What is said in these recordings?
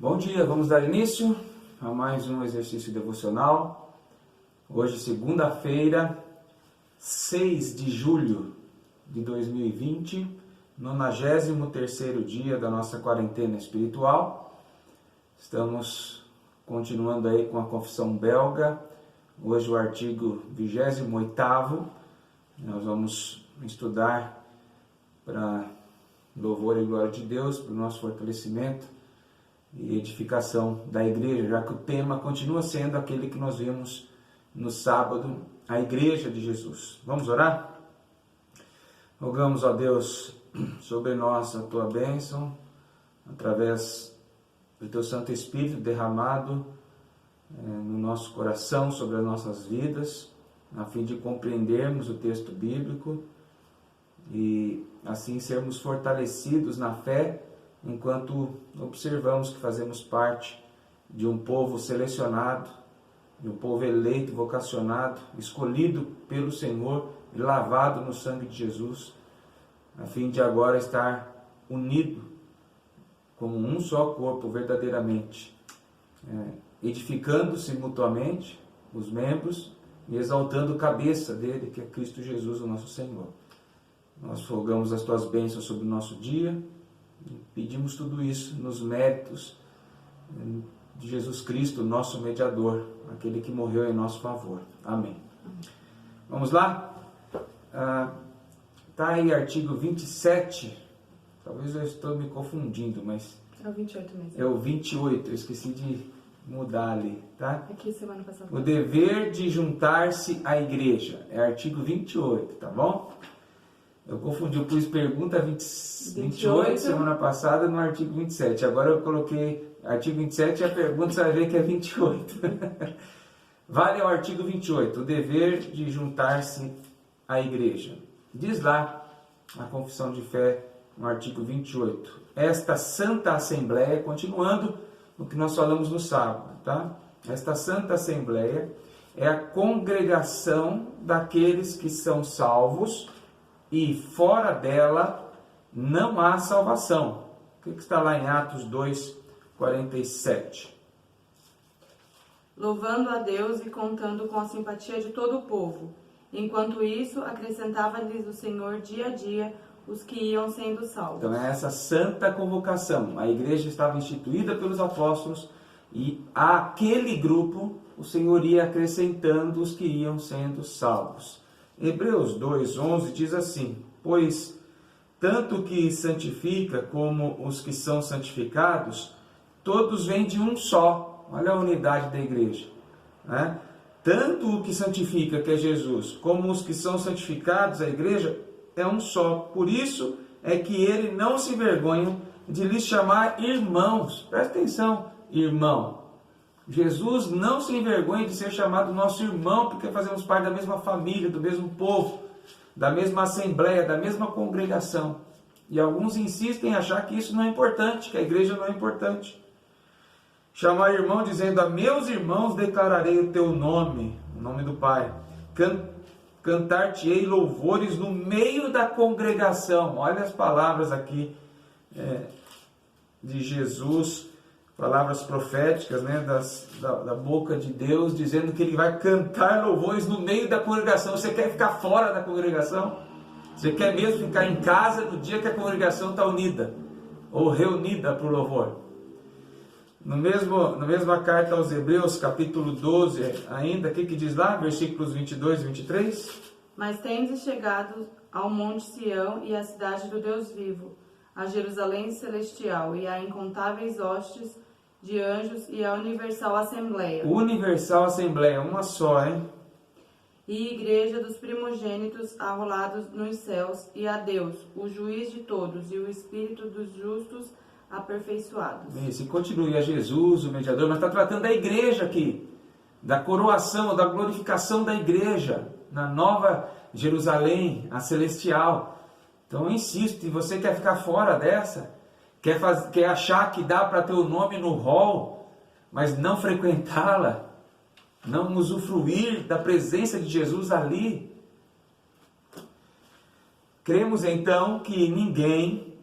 Bom dia, vamos dar início a mais um exercício devocional. Hoje, segunda-feira, 6 de julho de 2020, 93º dia da nossa quarentena espiritual. Estamos continuando aí com a confissão belga. Hoje o artigo 28º. Nós vamos estudar para louvor e glória de Deus, para o nosso fortalecimento e edificação da igreja, já que o tema continua sendo aquele que nós vimos no sábado, a igreja de Jesus. Vamos orar? Rogamos a Deus sobre nós a tua bênção, através do teu Santo Espírito derramado no nosso coração, sobre as nossas vidas, a fim de compreendermos o texto bíblico e assim sermos fortalecidos na fé, enquanto observamos que fazemos parte de um povo selecionado, de um povo eleito, vocacionado, escolhido pelo Senhor e lavado no sangue de Jesus, a fim de agora estar unido como um só corpo verdadeiramente, edificando-se mutuamente os membros e exaltando a cabeça dele, que é Cristo Jesus, o nosso Senhor. Nós rogamos as tuas bênçãos sobre o nosso dia e pedimos tudo isso nos méritos de Jesus Cristo, nosso mediador, aquele que morreu em nosso favor. Amém. Vamos lá? Está aí artigo 27, talvez eu estou me confundindo, mas... É o 28 mesmo. É o 28, eu esqueci de mudar ali, tá? Aqui semana passada. O dever de juntar-se à igreja, é artigo 28, tá bom? Eu confundi, eu pus pergunta 28 semana passada no artigo 27. Agora eu coloquei artigo 27 e a pergunta você vai ver que é 28. Vale ao artigo 28, o dever de juntar-se à igreja. Diz lá a confissão de fé no artigo 28. Esta santa assembleia, continuando o que nós falamos no sábado, tá? Esta santa assembleia é a congregação daqueles que são salvos e fora dela não há salvação. O que está lá em Atos 2:47? Louvando a Deus e contando com a simpatia de todo o povo. Enquanto isso, acrescentava-lhes o Senhor dia a dia os que iam sendo salvos. Então é essa santa convocação. A igreja estava instituída pelos apóstolos e àquele grupo o Senhor ia acrescentando os que iam sendo salvos. Hebreus 2:11 diz assim: pois tanto o que santifica como os que são santificados, todos vêm de um só. Olha a unidade da igreja, né? Tanto o que santifica, que é Jesus, como os que são santificados, a igreja, é um só. Por isso é que ele não se envergonha de lhes chamar irmãos. Presta atenção, irmão. Jesus não se envergonha de ser chamado nosso irmão, porque fazemos parte da mesma família, do mesmo povo, da mesma assembleia, da mesma congregação. E alguns insistem em achar que isso não é importante, que a igreja não é importante. Chamar irmão dizendo: a meus irmãos declararei o teu nome, o nome do Pai. Cantar-te-ei louvores no meio da congregação. Olha as palavras aqui de Jesus, palavras proféticas, né, da boca de Deus, dizendo que ele vai cantar louvores no meio da congregação. Você quer ficar fora da congregação? Você quer mesmo ficar em casa no dia que a congregação está unida ou reunida para o louvor? Na mesma carta aos Hebreus, capítulo 12, ainda, o que diz lá? Versículos 22 e 23. Mas tendes chegado ao monte Sião e à cidade do Deus vivo, a Jerusalém celestial e a incontáveis hostes de anjos e a universal assembleia. Universal assembleia, uma só, hein? E igreja dos primogênitos arrolados nos céus, e a Deus, o juiz de todos, e o Espírito dos justos aperfeiçoados. Isso, e continue a Jesus, o mediador, mas está tratando da igreja aqui, da coroação, da glorificação da igreja, na nova Jerusalém, a celestial. Então eu insisto, se você quer ficar fora dessa, quer achar que dá para ter o nome no hall, mas não frequentá-la, não usufruir da presença de Jesus ali, cremos então que ninguém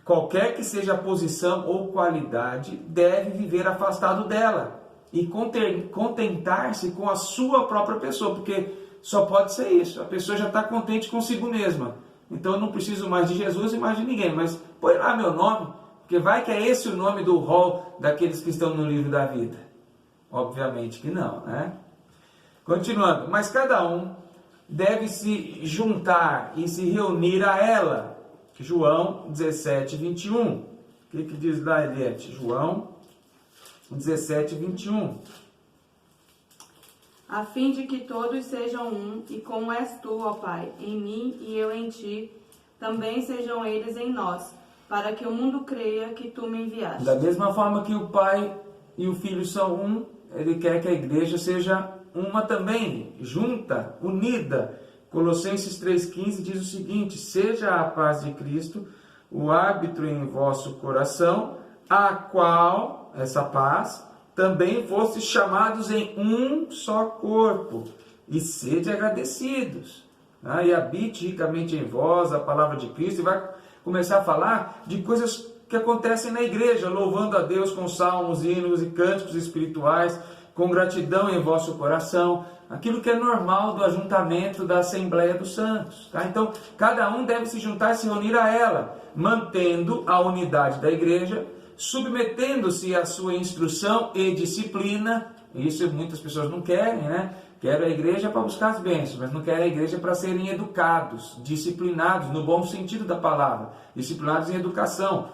qualquer que seja a posição ou qualidade, deve viver afastado dela e contentar-se com a sua própria pessoa, porque só pode ser isso, a pessoa já está contente consigo mesma. Então eu não preciso mais de Jesus e mais de ninguém, mas põe lá meu nome, porque vai que é esse o nome do rol daqueles que estão no livro da vida. Obviamente que não, né? Continuando, mas cada um deve se juntar e se reunir a ela. João 17, 21. O que diz lá, Eliette? João 17, 21. A fim de que todos sejam um, e como és tu, ó Pai, em mim e eu em ti, também sejam eles em nós, para que o mundo creia que tu me enviaste. Da mesma forma que o Pai e o Filho são um, ele quer que a igreja seja uma também, junta, unida. Colossenses 3,15 diz o seguinte: seja a paz de Cristo o árbitro em vosso coração, a qual, essa paz, também fostes chamados em um só corpo, e sede agradecidos. E habite ricamente em vós a palavra de Cristo, e vai começar a falar de coisas que acontecem na igreja, louvando a Deus com salmos, hinos e cânticos espirituais, com gratidão em vosso coração, aquilo que é normal do ajuntamento da Assembleia dos Santos. Então, cada um deve se juntar e se reunir a ela, mantendo a unidade da igreja, submetendo-se à sua instrução e disciplina. Isso muitas pessoas não querem, né? Querem a igreja para buscar as bênçãos, mas não querem a igreja para serem educados, disciplinados, no bom sentido da palavra, disciplinados em educação,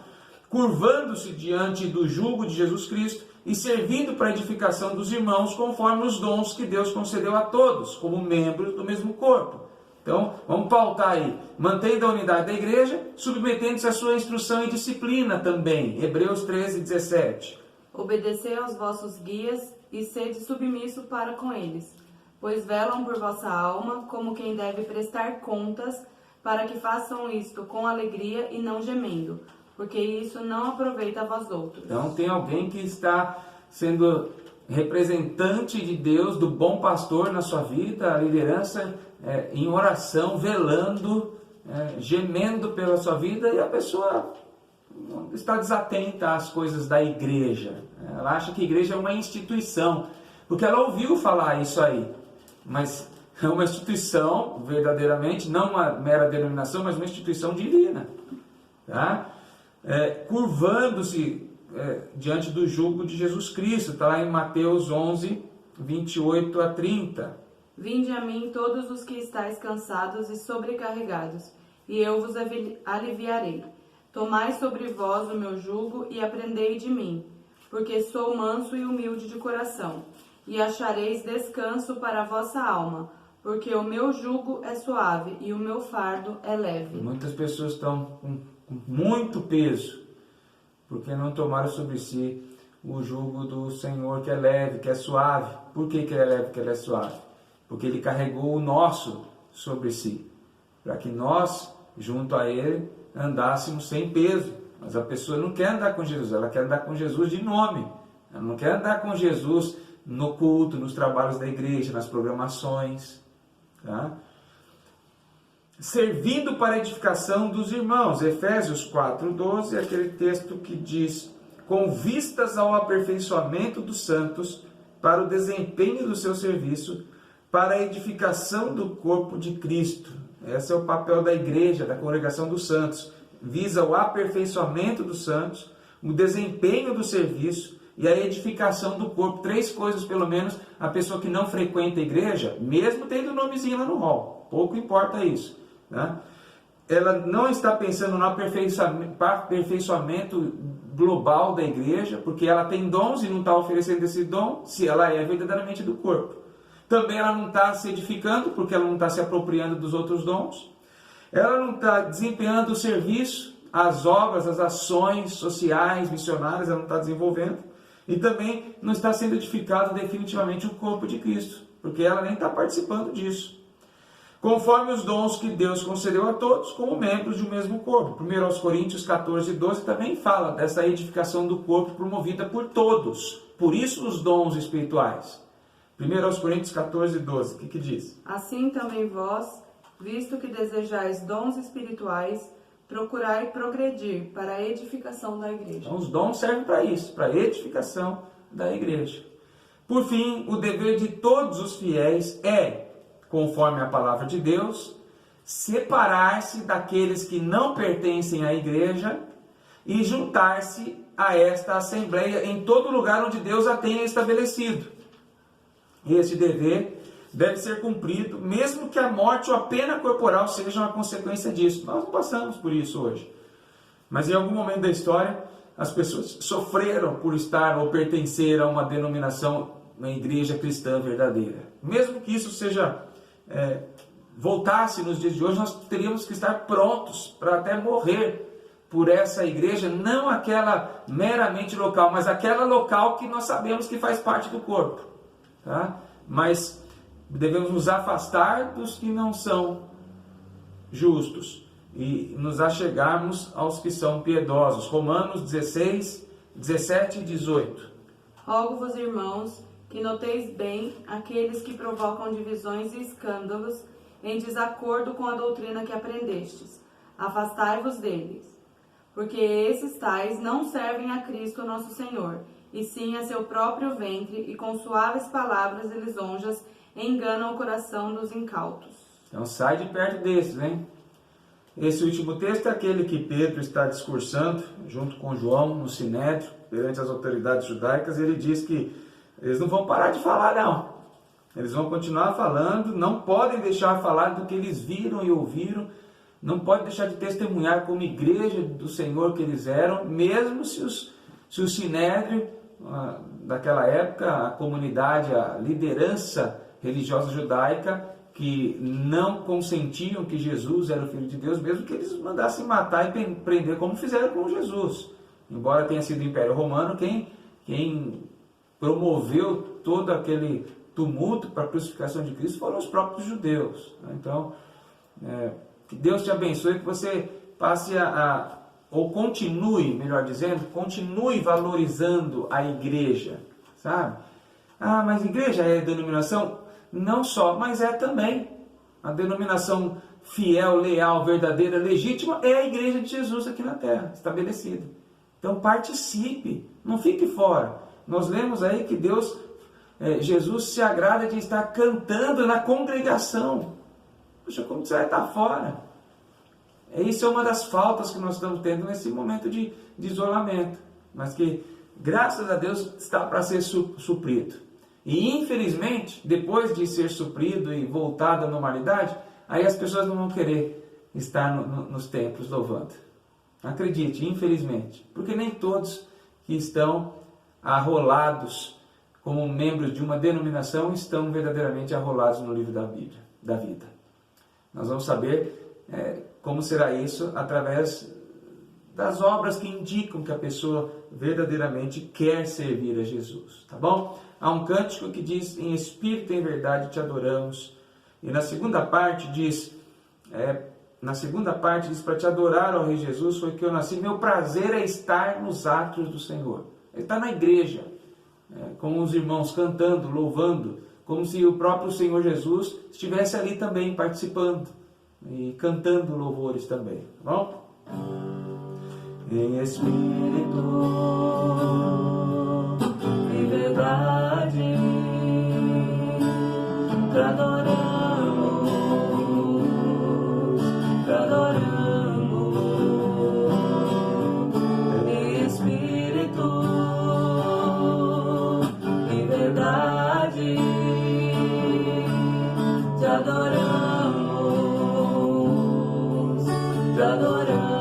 curvando-se diante do jugo de Jesus Cristo e servindo para a edificação dos irmãos conforme os dons que Deus concedeu a todos, como membros do mesmo corpo. Então, vamos pautar aí, mantendo a unidade da igreja, submetendo-se à sua instrução e disciplina também. Hebreus 13, 17. Obedecei aos vossos guias e sede submisso para com eles, pois velam por vossa alma como quem deve prestar contas, para que façam isto com alegria e não gemendo, porque isso não aproveita a vós outros. Então tem alguém que está sendo representante de Deus, do bom pastor na sua vida, a liderança em oração, velando, gemendo pela sua vida, e a pessoa está desatenta às coisas da igreja. Ela acha que a igreja é uma instituição, porque ela ouviu falar isso aí, mas é uma instituição verdadeiramente, não uma mera denominação, mas uma instituição divina, tá? Curvando-se diante do jugo de Jesus Cristo. Está lá em Mateus 11, 28 a 30. Vinde a mim todos os que estáis cansados e sobrecarregados, e eu vos aliviarei. Tomai sobre vós o meu jugo e aprendei de mim, porque sou manso e humilde de coração, e achareis descanso para a vossa alma, porque o meu jugo é suave e o meu fardo é leve. Muitas pessoas estão com muito peso, porque não tomaram sobre si o jugo do Senhor, que é leve, que é suave. Por que ele é leve, que ele é suave? Porque ele carregou o nosso sobre si, para que nós, junto a ele, andássemos sem peso. Mas a pessoa não quer andar com Jesus, ela quer andar com Jesus de nome. Ela não quer andar com Jesus no culto, nos trabalhos da igreja, nas programações, tá? Servindo para a edificação dos irmãos. Efésios 4:12 é aquele texto que diz: com vistas ao aperfeiçoamento dos santos, para o desempenho do seu serviço, para a edificação do corpo de Cristo. Esse é o papel da igreja, da congregação dos santos. Visa o aperfeiçoamento dos santos, o desempenho do serviço e a edificação do corpo. 3 coisas, pelo menos, a pessoa que não frequenta a igreja, mesmo tendo o nomezinho lá no hall, pouco importa isso, né? Ela não está pensando no aperfeiçoamento global da igreja, porque ela tem dons e não está oferecendo esse dom, se ela é verdadeiramente do corpo. Também ela não está se edificando, porque ela não está se apropriando dos outros dons. Ela não está desempenhando o serviço, as obras, as ações sociais, missionárias, ela não está desenvolvendo. E também não está sendo edificado definitivamente o corpo de Cristo, porque ela nem está participando disso. Conforme os dons que Deus concedeu a todos, como membros de um mesmo corpo. 1 Coríntios 14:12 também fala dessa edificação do corpo promovida por todos. Por isso os dons espirituais. 1 Coríntios 14:12, o que diz? Assim também vós, visto que desejais dons espirituais, procurai progredir para a edificação da igreja. Então, os dons servem para isso, para a edificação da igreja. Por fim, o dever de todos os fiéis é, conforme a palavra de Deus, separar-se daqueles que não pertencem à igreja e juntar-se a esta assembleia em todo lugar onde Deus a tenha estabelecido. Esse dever deve ser cumprido, mesmo que a morte ou a pena corporal sejam a consequência disso. Nós não passamos por isso hoje. Mas em algum momento da história, as pessoas sofreram por estar ou pertencer a uma denominação, uma igreja cristã verdadeira. Mesmo que isso seja voltasse nos dias de hoje, nós teríamos que estar prontos para até morrer por essa igreja, não aquela meramente local, mas aquela local que nós sabemos que faz parte do corpo. Tá? Mas devemos nos afastar dos que não são justos e nos achegarmos aos que são piedosos. Romanos 16, 17 e 18. Rogo-vos, irmãos, que noteis bem aqueles que provocam divisões e escândalos em desacordo com a doutrina que aprendestes. Afastai-vos deles, porque esses tais não servem a Cristo nosso Senhor, e sim a seu próprio ventre, e com suaves palavras e lisonjas enganam o coração dos incautos. Então sai de perto desses, hein? Esse último texto é aquele que Pedro está discursando, junto com João, no Sinédrio, perante as autoridades judaicas. Ele diz que eles não vão parar de falar, não. Eles vão continuar falando, não podem deixar de falar do que eles viram e ouviram, não podem deixar de testemunhar como igreja do Senhor que eles eram, mesmo se o Sinédrio, daquela época, a comunidade, a liderança religiosa judaica, que não consentiam que Jesus era o Filho de Deus, mesmo que eles mandassem matar e prender, como fizeram com Jesus. Embora tenha sido o Império Romano, quem promoveu todo aquele tumulto para a crucificação de Cristo foram os próprios judeus. Então, que Deus te abençoe, que você passe ou continue, melhor dizendo, continue valorizando a igreja, sabe? Ah, mas igreja é denominação? Não só, mas é também. A denominação fiel, leal, verdadeira, legítima é a igreja de Jesus aqui na terra, estabelecida. Então participe, não fique fora. Nós lemos aí que Jesus se agrada de estar cantando na congregação. Poxa, como você vai estar fora? Isso é uma das faltas que nós estamos tendo nesse momento de isolamento, mas que, graças a Deus, está para ser suprido. E, infelizmente, depois de ser suprido e voltado à normalidade, aí as pessoas não vão querer estar nos templos louvando. Acredite, infelizmente, porque nem todos que estão arrolados como membros de uma denominação estão verdadeiramente arrolados no livro da Bíblia, da vida. Nós vamos saber como será isso através das obras que indicam que a pessoa verdadeiramente quer servir a Jesus, tá bom? Há um cântico que diz: em espírito e em verdade te adoramos. E na segunda parte diz, para te adorar, ó Rei Jesus, foi que eu nasci. Meu prazer é estar nos átrios do Senhor. Ele está na igreja, com os irmãos cantando, louvando, como se o próprio Senhor Jesus estivesse ali também participando e cantando louvores também, tá bom? Em espírito e verdade te adoramos, te adoramos. Em espírito e verdade te adoramos, te adoramos.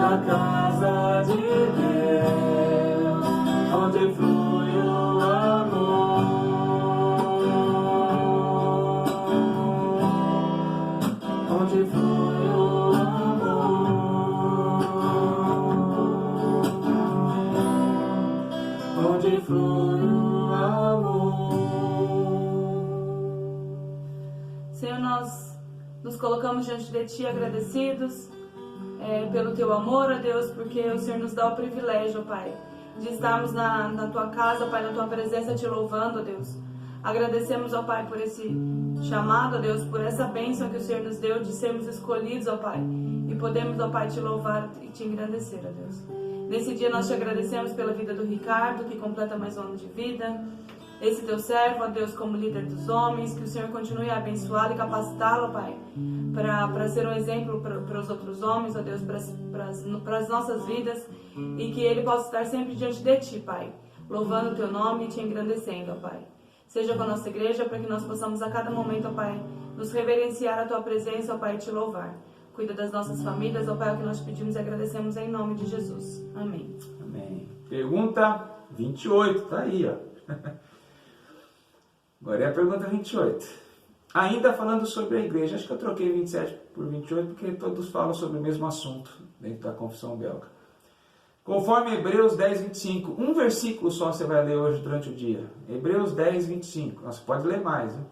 na casa de Deus, onde flui o amor, onde flui o amor, onde flui o amor. Senhor, nós nos colocamos diante de Ti agradecidos pelo Teu amor, ó Deus, porque o Senhor nos dá o privilégio, ó Pai, de estarmos na Tua casa, Pai, na Tua presença, Te louvando, ó Deus. Agradecemos, ó Pai, por esse chamado, ó Deus, por essa bênção que o Senhor nos deu de sermos escolhidos, ó Pai, e podemos, ó Pai, Te louvar e Te engrandecer, ó Deus. Nesse dia nós Te agradecemos pela vida do Ricardo, que completa mais um ano de vida. Esse Teu servo, ó Deus, como líder dos homens, que o Senhor continue a abençoá-lo e capacitá-lo, Pai, para ser um exemplo para os outros homens, ó Deus, para as nossas vidas, e que ele possa estar sempre diante de Ti, Pai, louvando o Teu nome e Te engrandecendo, ó Pai. Seja com a nossa igreja, para que nós possamos a cada momento, ó Pai, nos reverenciar a Tua presença, ó Pai, e Te louvar. Cuida das nossas famílias, ó Pai, o que nós pedimos e agradecemos em nome de Jesus. Amém. Amém. Pergunta 28, tá aí, ó. Agora é a pergunta 28. Ainda falando sobre a igreja, acho que eu troquei 27 por 28 porque todos falam sobre o mesmo assunto dentro da confissão belga. Conforme Hebreus 10, 25, um versículo só você vai ler hoje durante o dia. Hebreus 10, 25. Você pode ler mais, hein?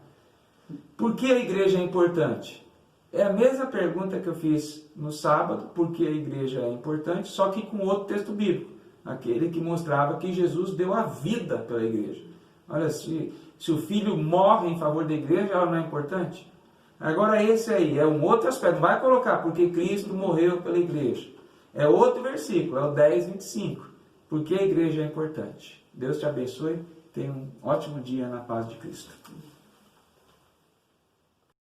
Por que a igreja é importante? É a mesma pergunta que eu fiz no sábado, por que a igreja é importante, só que com outro texto bíblico. Aquele que mostrava que Jesus deu a vida pela igreja. Olha, se o filho morre em favor da igreja, ela não é importante? Agora esse aí é um outro aspecto. Não vai colocar porque Cristo morreu pela igreja. É outro versículo, é o 10, 25. Por que a igreja é importante? Deus te abençoe. Tenha um ótimo dia na paz de Cristo.